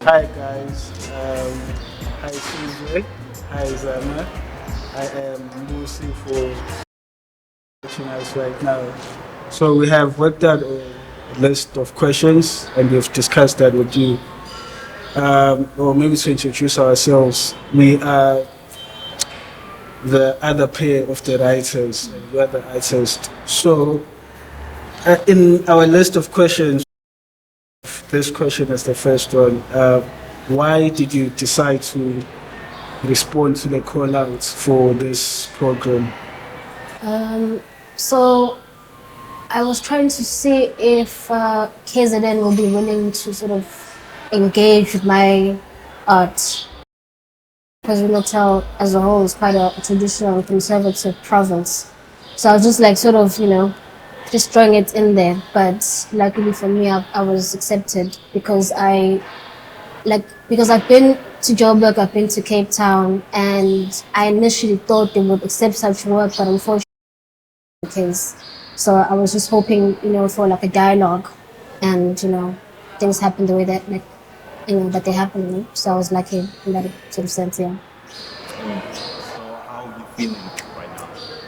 Hi guys, hi CJ, hi Zama. I am Lucy for watching us right now. So we have worked out a list of questions and we've discussed that with you. Or maybe to introduce ourselves, we are the other pair of the writers and we are the artists. So in our list of questions, this question is the first one. Why did you decide to respond to the call out for this program? Um, so I was trying to see if KZN will be willing to sort of engage with my art, because Natal as a whole is quite a traditional and conservative province. So I was just like sort of, just throwing it in there. But luckily for me, I was accepted because because I've been to Joburg, I've been to Cape Town, and I initially thought they would accept such work, but unfortunately the case. So I was just hoping, for like a dialogue, and things happen the way that that they happen. So I was lucky in that sort of sense. Yeah. So how are you feeling right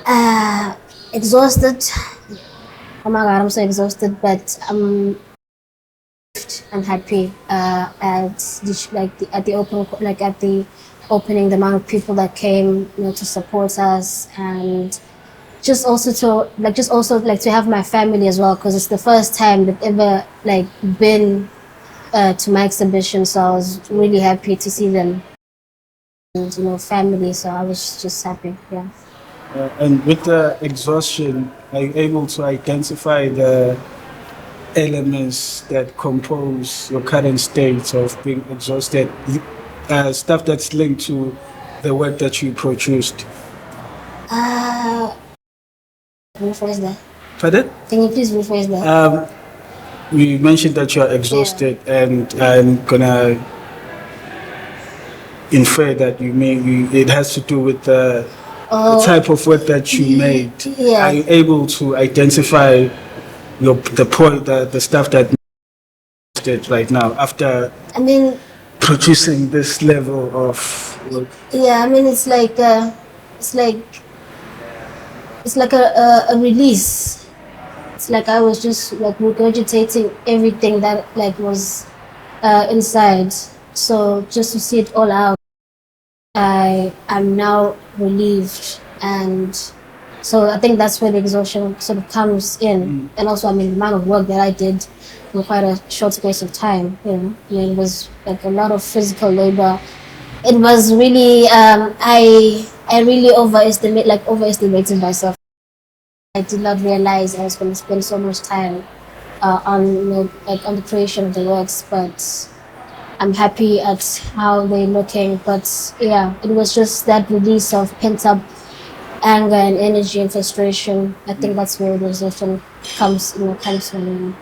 now? Exhausted. Oh my god, I'm so exhausted, but I'm happy at the opening, the amount of people that came, to support us, and just also to have my family as well, because it's the first time they've ever been to my exhibition, so I was really happy to see them and family. So I was just happy. Yeah. And with the exhaustion, are you able to identify the elements that compose your current state of being exhausted? Stuff that's linked to the work that you produced. Uh, rephrase that. Pardon? Can you please rephrase that? You mentioned that you're exhausted, and I'm gonna infer that it has to do with the type of work that you made. Yeah. Are you able to identify the stuff that did right now after I mean, producing this level of work? yeah. I mean, it's like a release. It's like I was just like regurgitating everything that was inside. So just to see it all out, I am now relieved, and so I think that's where the exhaustion sort of comes in. And also, I mean, the amount of work that I did in quite a short space of time. I mean, it was like a lot of physical labor. It was really I really overestimated myself. I did not realize I was going to spend so much time on on the creation of the works, but I'm happy at how they're looking. But yeah, it was just that release of pent up anger and energy and frustration. I think that's where the resolution comes from.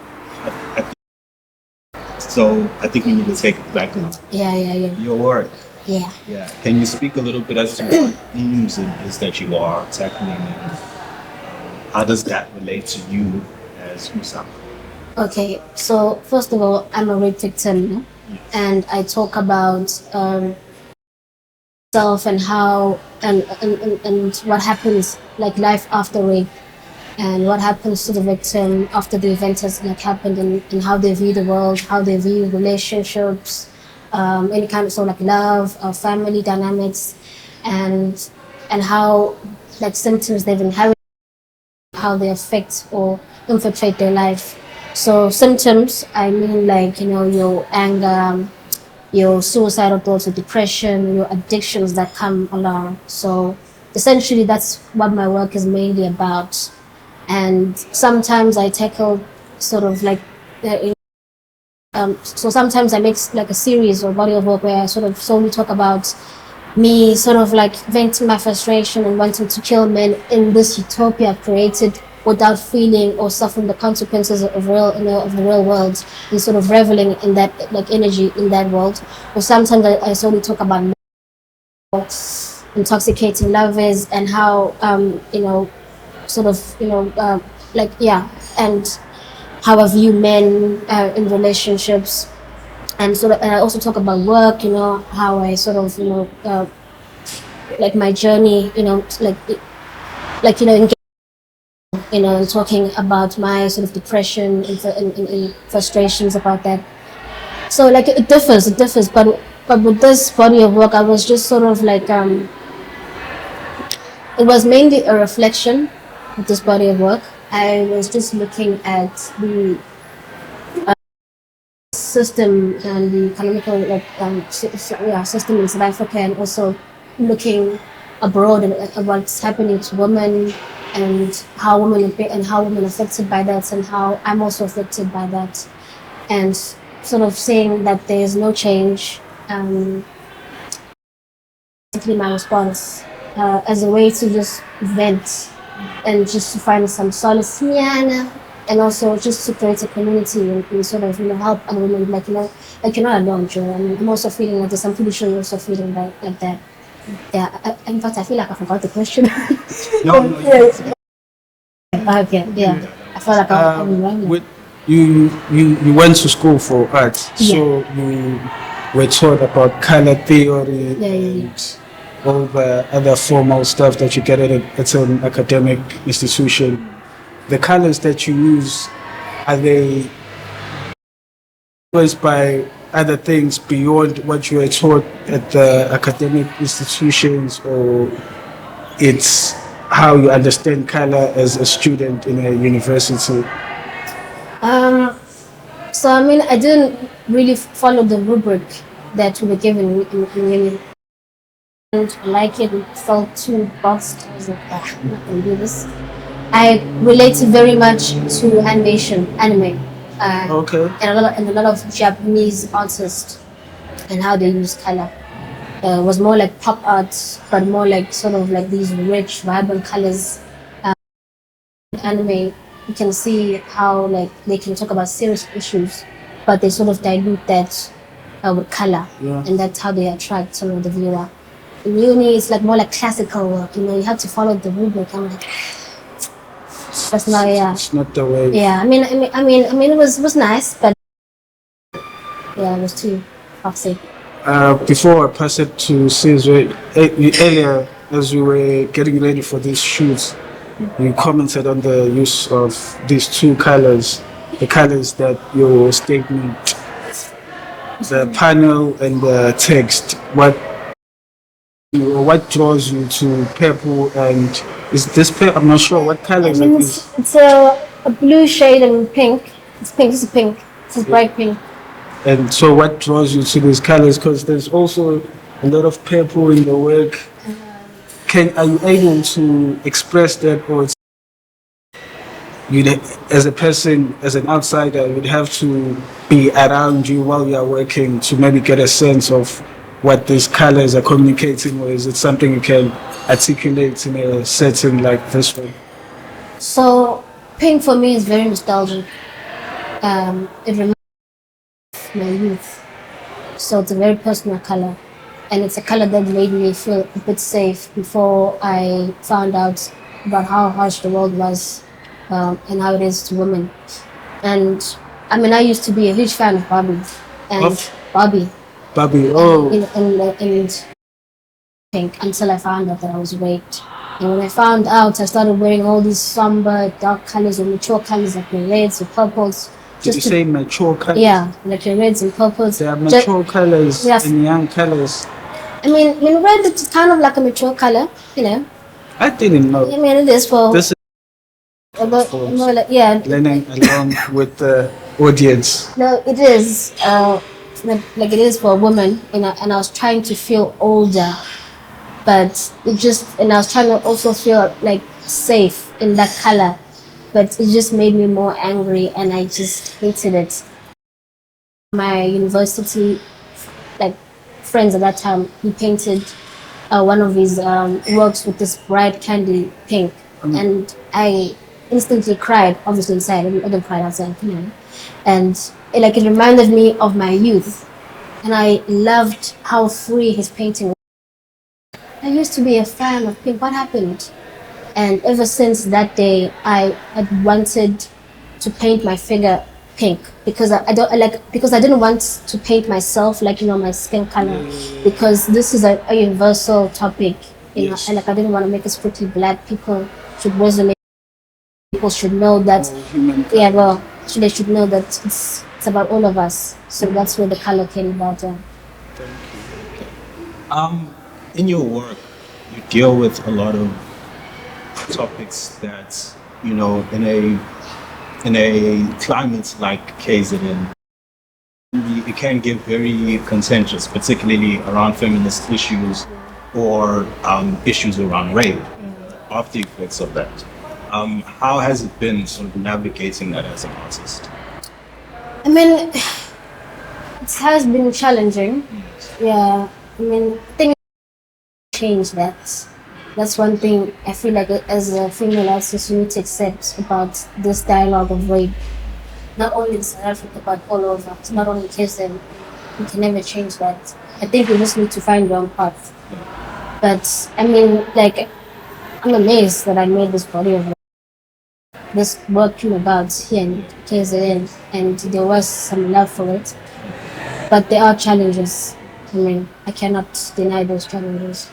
So I think we need to take it back to Yeah. your work. Yeah. Yeah. Can you speak a little bit as to what themes it is that you are tackling, and how does that relate to you as Usama? Okay, so first of all, I'm a rape victim, and I talk about self and how and what happens, like life after rape, and what happens to the victim after the event has happened, and how they view the world, how they view relationships, any kind of love, family dynamics, and how symptoms they've inherited, how they affect or infiltrate their life. So symptoms, I mean, your anger, your suicidal thoughts, your depression, your addictions that come along. So essentially, that's what my work is mainly about. And sometimes I tackle sort of so sometimes I make a series or body of work where I sort of solely talk about me sort of venting my frustration and wanting to kill men in this utopia I've created without feeling or suffering the consequences of of the real world, and sort of reveling in that energy in that world. Or sometimes I solely talk about intoxicating lovers and how sort of yeah, and how I view men in relationships. And sort of, and I also talk about work, how I sort of, like my journey, engage, and talking about my sort of depression and frustrations about that. So like it differs, but with this body of work, I was just sort of like, it was mainly a reflection of this body of work. I was just looking at the system and the economical system in South Africa, and also looking abroad at what's happening to women and how women are affected by that, and how I'm also affected by that, and sort of saying that there is no change. Basically, my response as a way to just vent and just to find some solace, and also just to create a community and sort of help other women, like you're not alone, Joe. I mean, I'm also feeling like this. I'm pretty sure you're also feeling like that. Yeah. In fact, I feel like I forgot the question. No, no, Okay. Yeah. I feel like I'm wrong. With you went to school for art, so you were taught about color theory and all the other formal stuff that you get at an academic institution. The colors that you use, are they influenced by other things beyond what you were taught at the academic institutions, or it's how you understand color as a student in a university? So I mean, I didn't really follow the rubric that we were given in uni. Didn't like it. It felt too boxed. I was like, I'm not gonna do this. I related very much to anime, Okay. and a lot of Japanese artists and how they use color. Was more like pop art, but more like sort of like these rich, vibrant colors. Anime, you can see how like they can talk about serious issues, but they sort of dilute that with color, and that's how they attract some of the viewer. In uni, it's like more like classical work. You have to follow the rubric. I'm like, that's not, It's not the way. Yeah, I mean, it was nice, but yeah, it was too toxic. Before I pass it to Caesar, earlier as we were getting ready for these shoots, you commented on the use of these two colors, the colors that your statement, the panel and the text. What draws you to purple, and is this purple? I'm not sure what colors I mean, it is. it's a blue shade and pink. It's pink. It's pink. It's bright pink. And so, what draws you to these colors? Because there's also a lot of purple in the work. Are you able to express that, or you, as a person, as an outsider, would have to be around you while you are working to maybe get a sense of what these colors are communicating, or is it something you can articulate in a setting like this one? So pink for me is very nostalgic. It reminds me of my youth. So it's a very personal color, and it's a color that made me feel a bit safe before I found out about how harsh the world was, and how it is to women. And I mean, I used to be a huge fan of Barbie and Barbie. And pink, until I found out that I was raped. And when I found out, I started wearing all these somber, dark colors or mature colors like the reds or purples. Did you say mature colors? Yeah, like the reds and purples. They are mature colors and young colors. I mean, red is kind of like a mature color, I didn't know. I mean, it is for. This is more like, learning along with the audience. No, it is. Like it is for a woman, and I was trying to feel older, but and I was trying to also feel like safe in that color, but it just made me more angry, and I just hated it. My university, like friends at that time, he painted one of his works with this bright candy pink, and I instantly cried. Obviously inside, I didn't cry outside, and it reminded me of my youth, and I loved how free his painting was. I used to be a fan of pink. What happened? And ever since that day, I had wanted to paint my figure pink because I don't because I didn't want to paint myself like my skin color, because this is a universal topic, Yes. and like I didn't want to make it strictly black. People should resonate. People should know that. Human. Yeah, well, they should know that it's about all of us. So that's where the color came about. Yeah. In your work, you deal with a lot of topics that, in a climate like KZN, it can get very contentious, particularly around feminist issues or issues around rape, after effects of that. How has it been sort of navigating that as an artist? I mean, it has been challenging. Yeah, I mean, things change that. That's one thing I feel like as a female artist you need to accept about this dialogue of rape. Not only in South Africa but all over. It's not only KZN. You can never change that. I think we just need to find your own path. But I mean, like, I'm amazed that I made this body of work. This work came about here in KZN, and there was some love for it. But there are challenges. I mean, I cannot deny those challenges.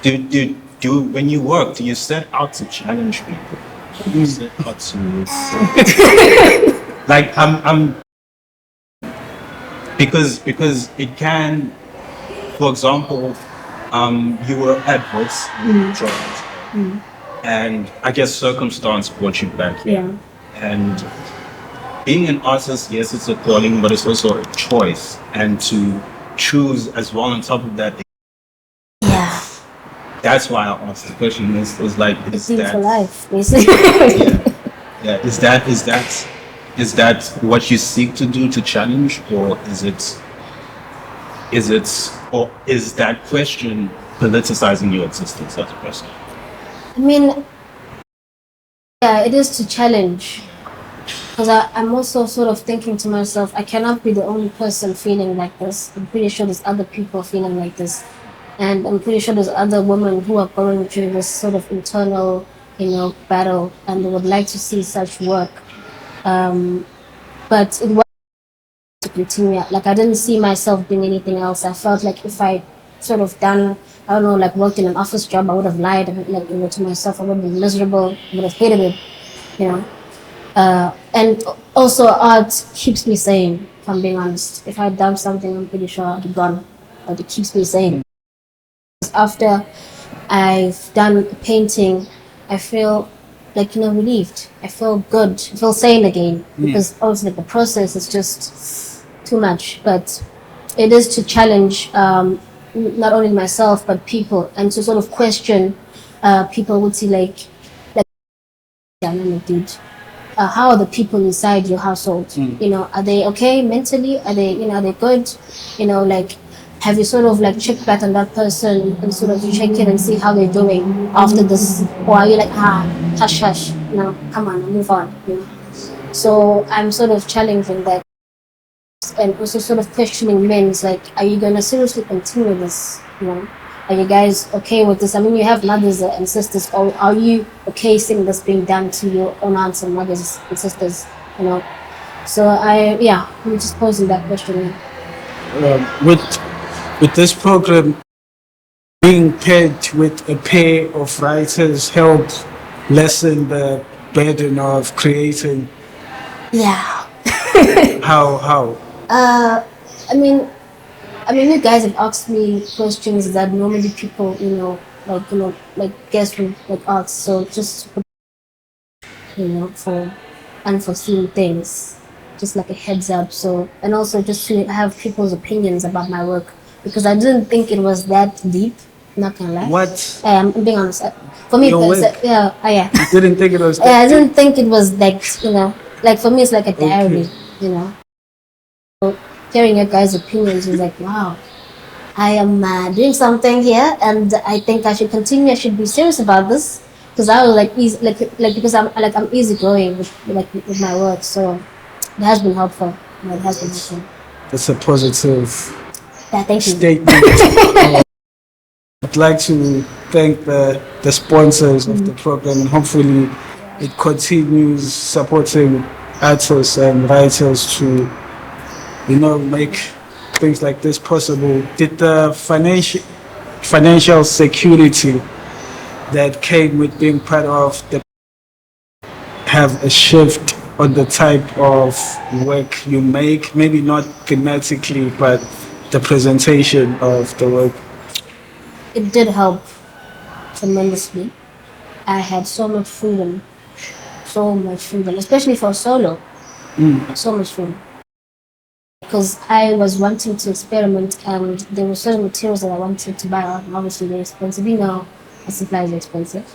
When you work, do you set out to challenge people? Do you set out to like I'm because it can, for example, you were adverts and I guess circumstance brought you back here. Yeah. And being an artist, yes, it's a calling, but it's also a choice, and to choose as well on top of that. Yeah. That's why I asked the question. Is like, is It's that for life, basically. yeah? Is that what you seek to do, to challenge, or is that question politicizing your existence as a person? I mean, yeah, it is to challenge. Because I'm also sort of thinking to myself, I cannot be the only person feeling like this. I'm pretty sure there's other people feeling like this. And I'm pretty sure there's other women who are going through this sort of internal, battle, and they would like to see such work. But it was to continue. Like, I didn't see myself doing anything else. I felt like if I sort of done, I don't know, like worked in an office job, I would have lied, to myself. I would have been miserable. I would have hated it, and also art keeps me sane, if I'm being honest. If I'd done something, I'm pretty sure I'd be gone. But it keeps me sane. After I've done a painting, I feel like, relieved. I feel good. I feel sane again. Because obviously the process is just too much. But it is to challenge not only myself but people, and to sort of question people would see like dude. How are the people inside your household? Are they okay mentally? Are they, are they good? Have you sort of like checked back on that person and sort of check in and see how they're doing after this? Or are you like, hush, hush, come on, move on, So I'm sort of challenging that, and also sort of questioning men. It's like, are you going to seriously continue this? Are you guys okay with this? I mean, you have mothers and sisters, or are you okay seeing this being done to your own aunts and mothers and sisters? So I'm just posing that question. With this program, being paired with a pair of writers help lessen the burden of creating. Yeah. How? I mean, you guys have asked me questions that normally people, like guests would like ask. So just, for unforeseen things, just like a heads up. So, and also just to have people's opinions about my work, because I didn't think it was that deep. Not gonna lie. What? I'm being honest. For me, Your work? yeah. You didn't think it was that I didn't think it was like, like for me it's like a diary, So hearing your guys' opinions was like, wow, I am doing something here, and I think I should continue. I should be serious about this, because I was like because I'm easygoing with my work, so it has been helpful. It has been helpful. That's a positive Yeah, thank you. statement. I'd like to thank the sponsors of the program, and hopefully it continues supporting artists and writers to, make things like this possible? Did the financial security that came with being part of the have a shift on the type of work you make? Maybe not thematically, but the presentation of the work. It did help tremendously. I had so much freedom, especially for solo. So much freedom. Because I was wanting to experiment, and there were certain materials that I wanted to buy out, and obviously they're expensive. Supplies are expensive.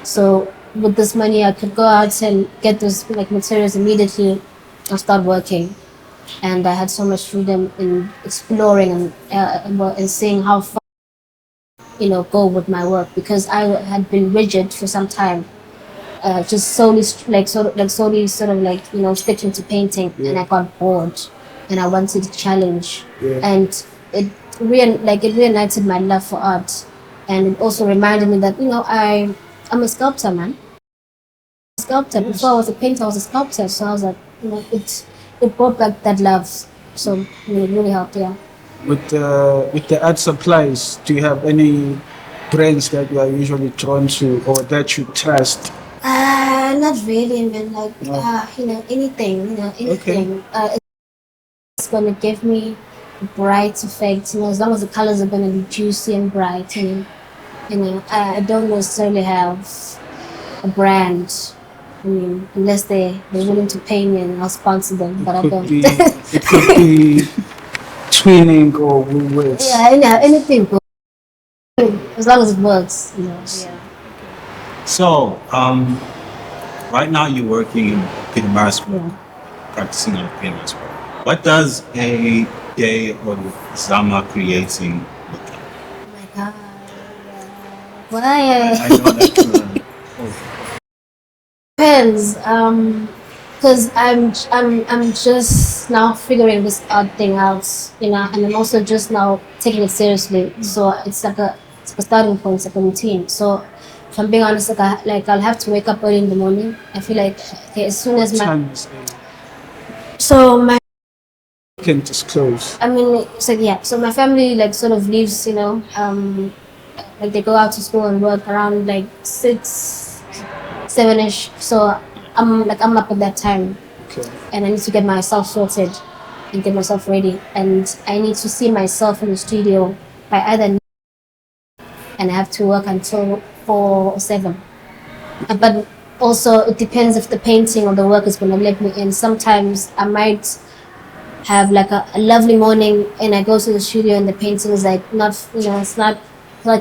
So with this money, I could go out and get those materials immediately and start working. And I had so much freedom in exploring and seeing how far go with my work, because I had been rigid for some time, just solely sticking to painting, and I got bored, and I wanted a challenge, and it reignited my love for art, and it also reminded me that I'm a sculptor, man. Sculptor. Before I was a painter, I was a sculptor, so I was like, it brought back that love, so it really helped, yeah. With the art supplies, do you have any brands that you are usually drawn to or that you trust? Not really, man. Anything. Okay. It's gonna give me a bright effect. As long as the colors are gonna be juicy and bright. I don't necessarily have a brand. Unless they're willing to pay me and I'll sponsor them, but I don't. It could be twinning or Woolworths. Yeah, anything. As long as it works. Yeah. So, right now you're working in Pietermaritzburg, practicing on Pietermaritzburg. What does a day of Zama creating look like? Oh my God. Why? I know that. Depends. Because I'm just now figuring this art thing out, and I'm also just now taking it seriously. So it's like a starting point, it's like a routine. So if I'm being honest, I'll have to wake up early in the morning. I feel like as soon as my can disclose. So my family sort of leaves, they go out to school and work around 6, 7ish. So I'm up at that time. Okay. And I need to get myself sorted and get myself ready. And I need to see myself in the studio by either, and I have to work until 4 or 7. But also it depends if the painting or the work is going to let me in. Sometimes I might have a lovely morning and I go to the studio and the painting is it's not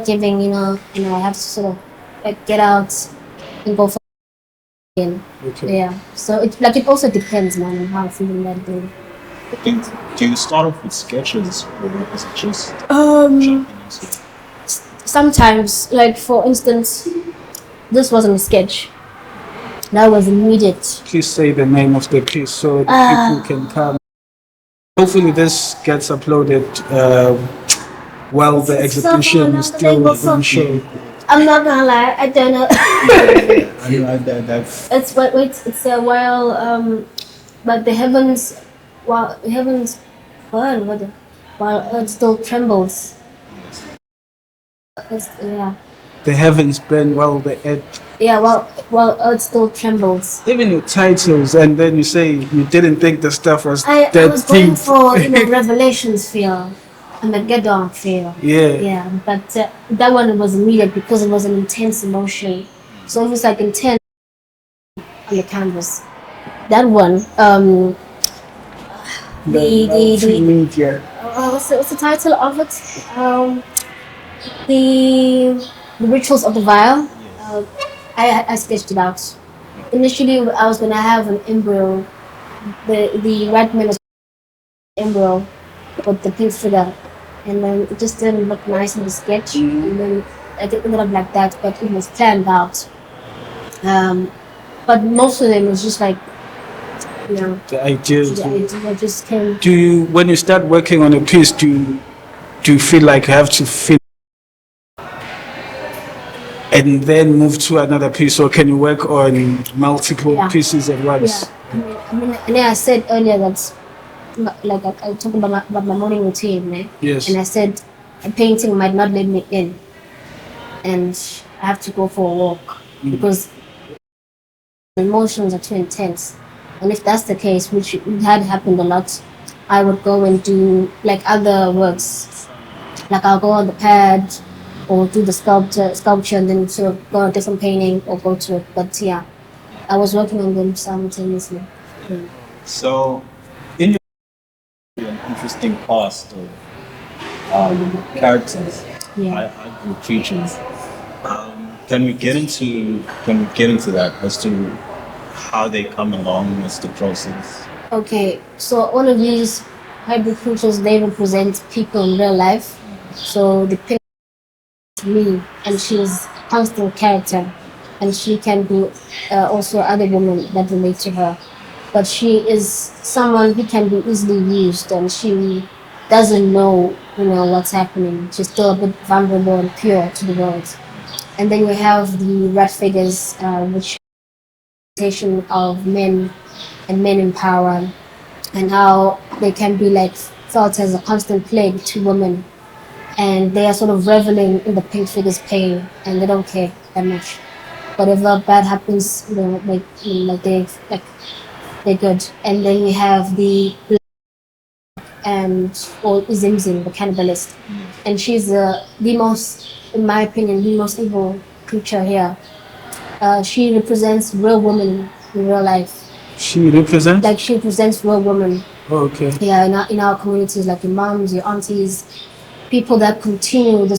giving, I have to sort of get out and go for it. Okay. Yeah. So it also depends, man, on how I'm feeling that day. Do you start off with sketches or is it just sometimes, for instance, this wasn't a sketch. That was immediate. Please say the name of the piece so the people can come. Hopefully this gets uploaded while the exhibition is still on show. I'm not gonna lie, I don't know. That's It's a while but the heavens burn while earth still trembles. The heavens burn while the earth. Yeah, while earth still trembles. Even your titles, and then you say you didn't think the stuff was I that was deep. going for Revelations feel and the Gedon feel. Yeah. But that one was immediate because it was an intense emotion. So it was intense on the canvas. That one, media. what's the title of it? The Rituals of the Vile. I sketched it out. Initially, I was gonna have an embryo. The red man was embryo with the pink figure, and then it just didn't look nice in the sketch. And then I didn't ended up like that, but it was planned out. But most of them was just the ideas. the idea just came. Do you, when you start working on a piece, do you feel like you have to fit and then move to another piece, or can you work on multiple pieces at once? Yeah. And then I said earlier that, like I talked about my morning routine, right? Yes. And I said a painting might not let me in, and I have to go for a walk because the emotions are too intense. And if that's the case, which had happened a lot, I would go and do like other works. Like I'll go on the pad or do the sculpture and then sort of go on a different painting or go to it. But yeah, I was working on them simultaneously. Yeah. So, in your an interesting cast of characters, Yeah. group features. Can we get into that as to how they come along as the process? Okay, so all of these hybrid creatures, they represent people in real life. So the picture of me, and she's constant character, and she can be also other women that relate to her. But she is someone who can be easily used, and she doesn't know, what's happening. She's still a bit vulnerable and pure to the world. And then we have the red figures, which representation of men and men in power, and how they can be like felt as a constant plague to women, and they are sort of reveling in the pink figure's pain, and they don't care that much. Whatever bad happens, like they're good. And then we have the and or Zimzim, the cannibalist, and she's the most, in my opinion, the most evil creature here. She represents real women in real life. She represents? Like she represents real women. Oh, okay. Yeah, in our communities, like your moms, your aunties, people that continue the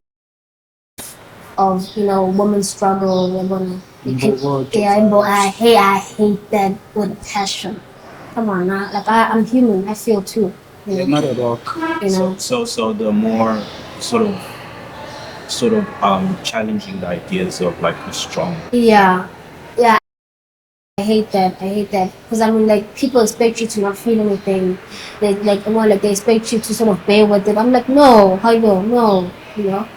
of women's struggle and women. Yeah, but I hate that with passion. Come on, now. Like I'm human. I feel too. Yeah, not at all. So the more sort of challenging the ideas of like a strong. Yeah, yeah. I hate that. Because I mean, like people expect you to not feel anything. They expect you to sort of bear with it. I'm like, no, how you know? No.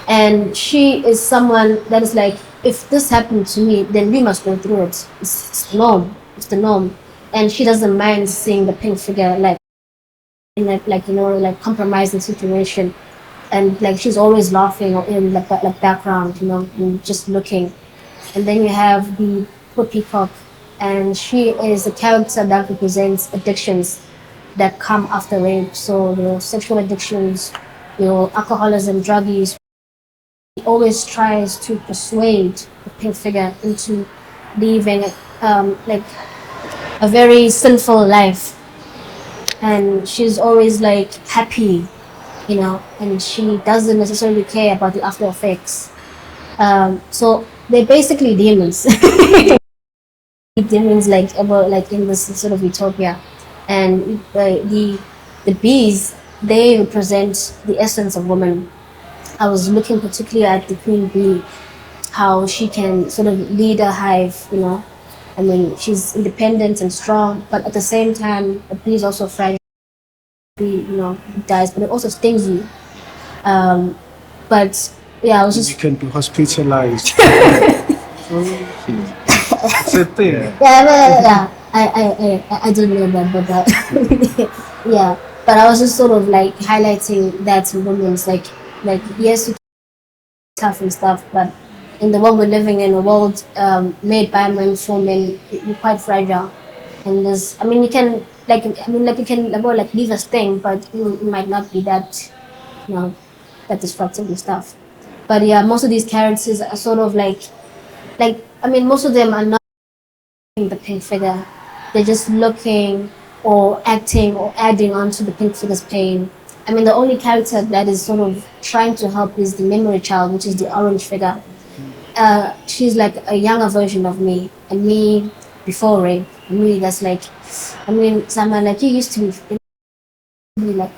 And she is someone that is like, if this happened to me, then we must go through it. It's the norm. It's the norm. And she doesn't mind seeing the pink figure like in like compromising situation, and like she's always laughing or in like background, and just looking. And then you have the poor peacock, and she is a character that represents addictions that come after rape. So sexual addictions, alcoholism, drug use. He always tries to persuade the pink figure into living like a very sinful life, and she's always like happy, and she doesn't necessarily care about the after effects. So they're basically demons. Demons like about like in this sort of utopia, and the bees, they represent the essence of woman. I was looking particularly at the queen bee, how she can sort of lead a hive, I mean, she's independent and strong, but at the same time, the bee is also fragile. Bee, dies, but it also stings you. But yeah, I was just You can be hospitalized. It's a thing. yeah. I don't know that, but that yeah. But I was just sort of like highlighting that to women's like yes, you can be tough and stuff, but in the world we're living in, a world made by men for men, you're quite fragile. And there's, I mean, you can you can like leave a sting, but it might not be that that destructive and stuff. But yeah, most of these characters are sort of I mean, most of them are not the pink figure. They're just looking or acting or adding on to the pink figure's pain. I mean, the only character that is sort of trying to help is the memory child, which is the orange figure. She's like a younger version of me, and me before rape. Me, that's like, I mean, Zama, like you used to be like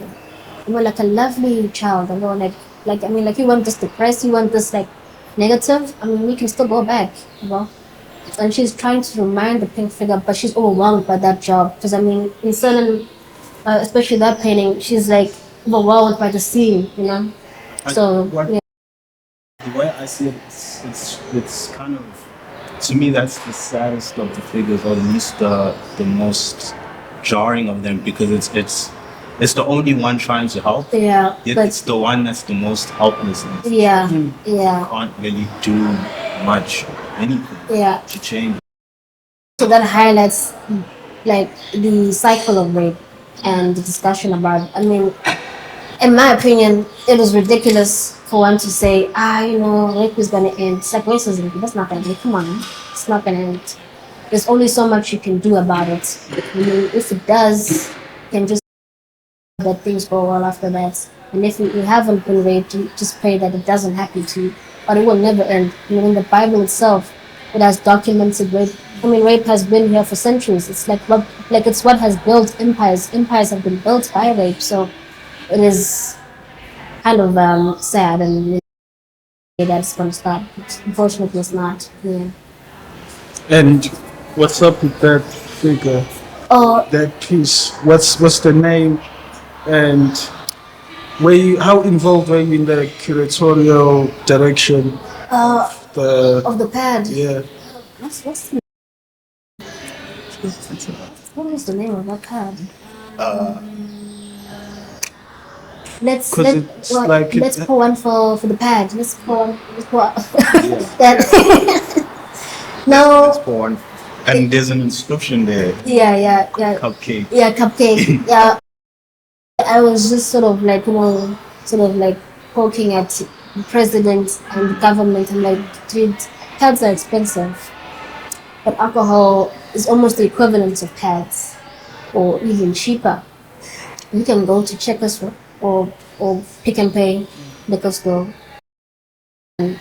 a lovely child. I go I mean, like you weren't just depressed, you weren't just like negative. I mean, we can still go back, And she's trying to remind the pink figure, but she's overwhelmed by that job. Because I mean, in certain, especially that painting, she's like overwhelmed by the scene, So yeah. The way I see it, it's kind of To me, that's the saddest of the figures, or at least the most jarring of them, because it's the only one trying to help. Yeah, Yet but it's the one that's the most helpless. And yeah, yeah, can't really do much, anything yeah. to change. So that highlights like the cycle of rape and the discussion about it. I mean, in my opinion, it was ridiculous for one to say, rape is gonna end. It's like racism. That's not gonna end. Come on, it's not gonna end. There's only so much you can do about it. I mean, if it does, you can just that things go well after that. And if you haven't been raped, you just pray that it doesn't happen to you, but it will never end. I mean, in the Bible itself, it has documented rape. I mean, rape has been here for centuries. It's it's what has built empires. Empires have been built by rape. So it is kind of sad and that's going to stop. Unfortunately, it's not. Yeah. And what's up with that figure? Oh, That piece. What's the name? And how involved were you in the curatorial direction? of the pad. Yeah. What's the what was the name of that pad? Let's 'Cause it's like let's pour one for the pad. Let's pour Yeah. that. No. It's born. And there's an inscription there. Yeah. Cupcake. Yeah, cupcake. Yeah. I was just sort of like, poking at the president and the government and like, dude, pads are expensive. But alcohol is almost the equivalent of pads or even cheaper. You can go to Checkers or Pick and Pay liquor store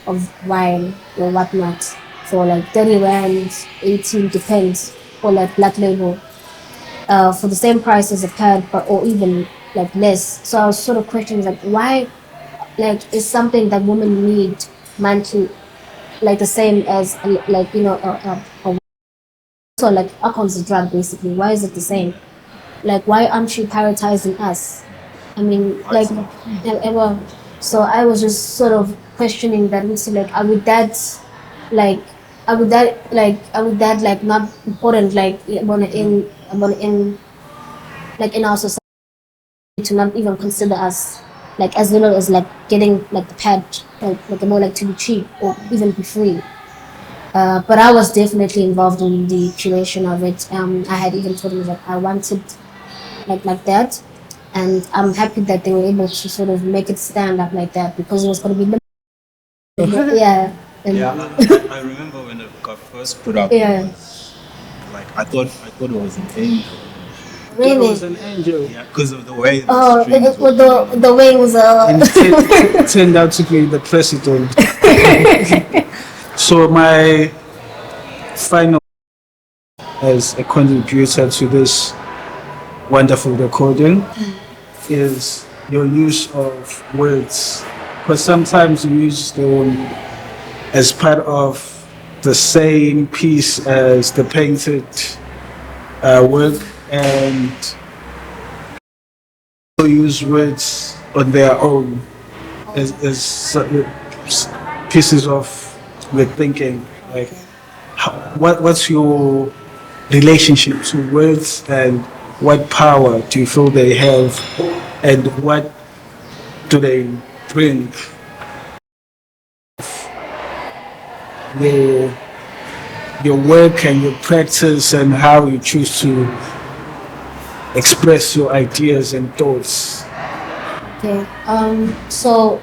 of wine or whatnot for like 30 rands, 18 depends, or like black label for the same price as a pad, or even like less. So I was sort of questioning like why, like is something that women need monthly like the same as so like alcohol is a drug basically. Why is it the same? Like why aren't you prioritizing us? I mean, like ever. So I was just sort of questioning that and say like, are we that like not important like in our society to not even consider us like as little as like getting like the pad like more like to be cheap or even be free. But I was definitely involved in the curation of it. I had even told them that I wanted like that, and I'm happy that they were able to sort of make it stand up like that because it was going to be yeah. And Yeah, I remember when it got first put up. Yeah. Like I thought it was an angel. It Really? was an angel. Yeah, because of the way. Oh, strings with were the wings. And it turned out to be the president. So my final as a contributor to this wonderful recording is your use of words. Because sometimes you use them as part of the same piece as the painted work, and use words on their own as pieces of your thinking. Like, what's your relationship to words, and what power do you feel they have, and what do they bring? Your work and your practice and how you choose to express your ideas and thoughts. Okay. So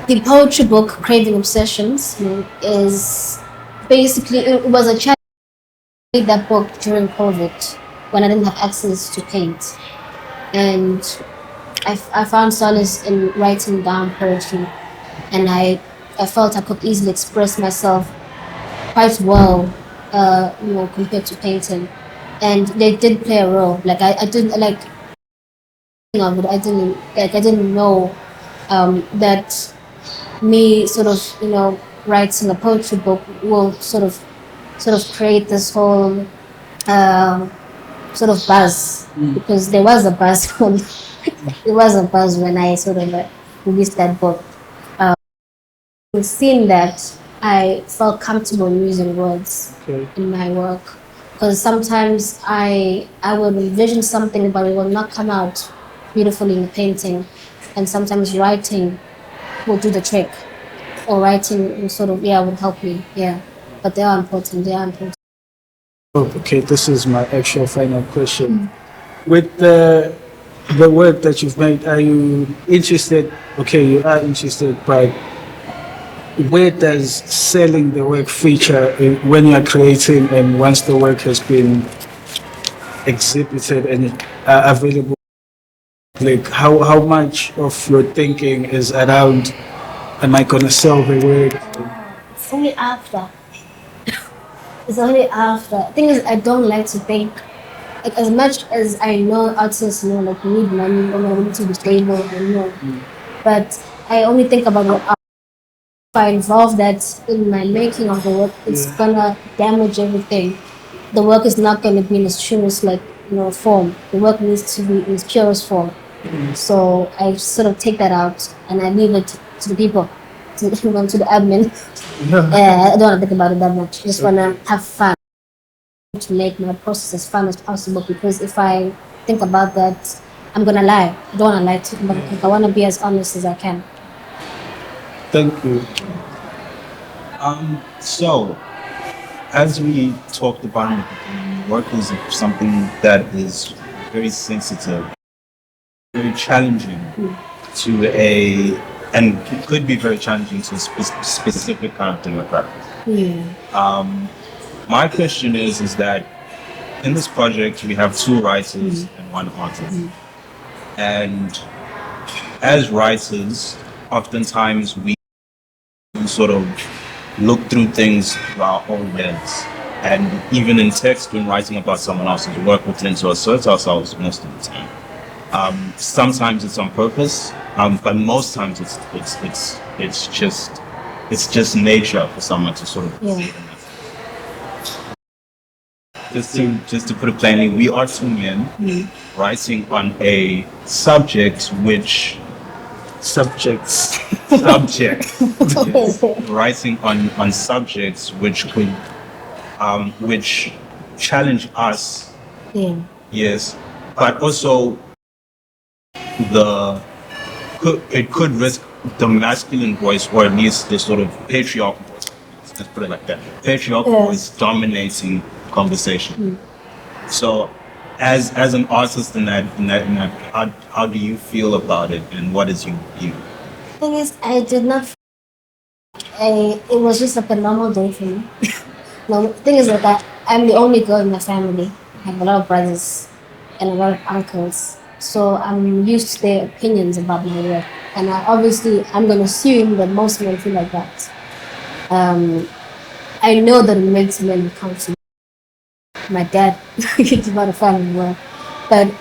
the poetry book Craving Obsessions is basically it was a challenge. I made that book during COVID when I didn't have access to paint, and I found solace in writing down poetry, and I felt I could easily express myself quite well, compared to painting, and they did play a role. Like I didn't like of it. I didn't know that me sort of writing a poetry book will sort of create this whole sort of buzz, because there was a buzz there was a buzz when I sort of released that book. Seeing that I felt comfortable using words Okay. in my work. Because sometimes I will envision something, but it will not come out beautifully in the painting. And sometimes writing will do the trick, or writing will sort of would help me. Yeah, but they are important. They are important. Oh, okay, this is my actual final question. With the work that you've made, are you interested? Okay, you are interested, but where does selling the work feature when you're creating and once the work has been exhibited and available? Like how much of your thinking is around, am I gonna sell the work? It's only after. It's only after. The thing is, I don't like to think. Like as much as I know artists, like need money, we need to be stable, but I only think about what if I involve that in my making of the work, it's gonna damage everything. The work is not gonna be in its truest form. The work needs to be in its purest form. So I sort of take that out and I leave it to the people, to the admin. I don't want to think about it that much. I just want to have fun, to make my process as fun as possible, because if I think about that, I'm gonna lie. I don't want to lie to them. I want to be as honest as I can. Thank you. So, as we talked about in the beginning, work is something that is very sensitive, very challenging to and it could be very challenging to a specific kind of demographic. My question is that in this project we have two writers and one artist, and as writers, oftentimes we sort of look through things through our own lens. And even in text, when writing about someone else's work, we tend to assert ourselves most of the time. Sometimes it's on purpose, but most times it's just nature for someone to sort of see it. Just to put it plainly, we are two men writing on a subject which Subjects. yes, writing on subjects which could which challenge us, yes, but also it could risk the masculine voice, or at least the sort of patriarchal voice. Let's put it like that. Patriarchal voice dominating conversation. So, as an artist in that, how do you feel about it, and what is your view? Thing is, I did not. It was just like a normal day for me. No, the thing is that I'm the only girl in my family. I have a lot of brothers and a lot of uncles, so I'm used to their opinions about my work. And I'm going to assume that most men feel like that. I know that it makes men come to my dad. He's not a fan of the work, but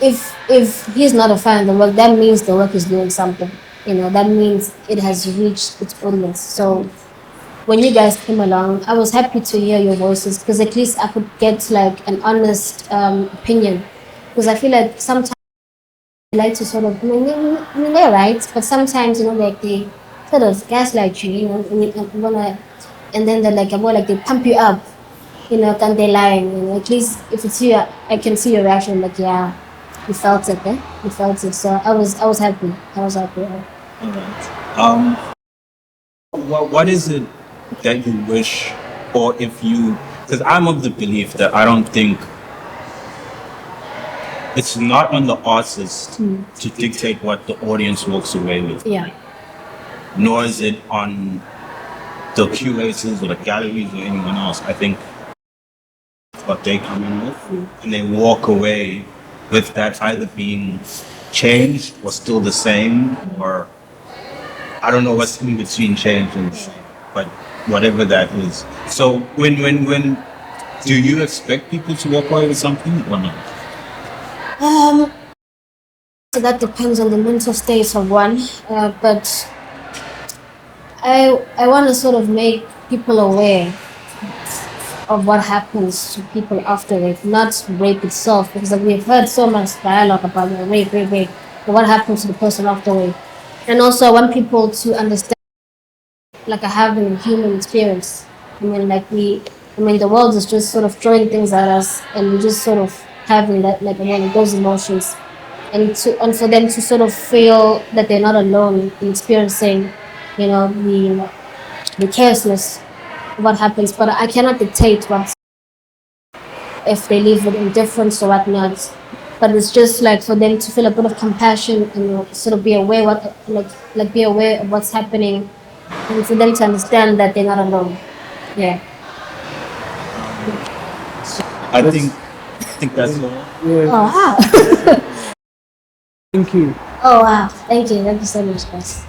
if he's not a fan of the work, that means the work is doing something. That means it has reached its audience. So when you guys came along, I was happy to hear your voices, because at least I could get like an honest opinion. Because I feel like sometimes they like to sort of, they're right, but sometimes like they sort of gaslight you, and then they're like, well, like they pump you up, can they lie? At least if it's you, I can see your reaction, like, yeah, you felt it, You felt it. So I was happy. I was happy. All right. What is it that you wish, or if you, because I'm of the belief that I don't think it's not on the artist to dictate what the audience walks away with. Yeah. Nor is it on the curators or the galleries or anyone else. I think what they come in with, and they walk away with that either being changed or still the same, or I don't know what's in between change and the same, but whatever that is. So when do you expect people to walk away with something or not? So that depends on the mental state of one, but I want to sort of make people aware of what happens to people after rape, not rape itself, because we've heard so much dialogue about rape, but what happens to the person after rape. And also I want people to understand like a having a human experience. I mean, the world is just sort of throwing things at us, and we're just sort of having that, like, one of those emotions, and for them to sort of feel that they're not alone in experiencing, the carelessness of what happens. But I cannot dictate what if they live with indifference or whatnot. But it's just like for them to feel a bit of compassion and sort of be aware be aware of what's happening, and for them to understand that they're not alone. Yeah. I think that's all. Yeah. Oh wow. Thank you. Oh wow. Thank you. Thank you so much, guys.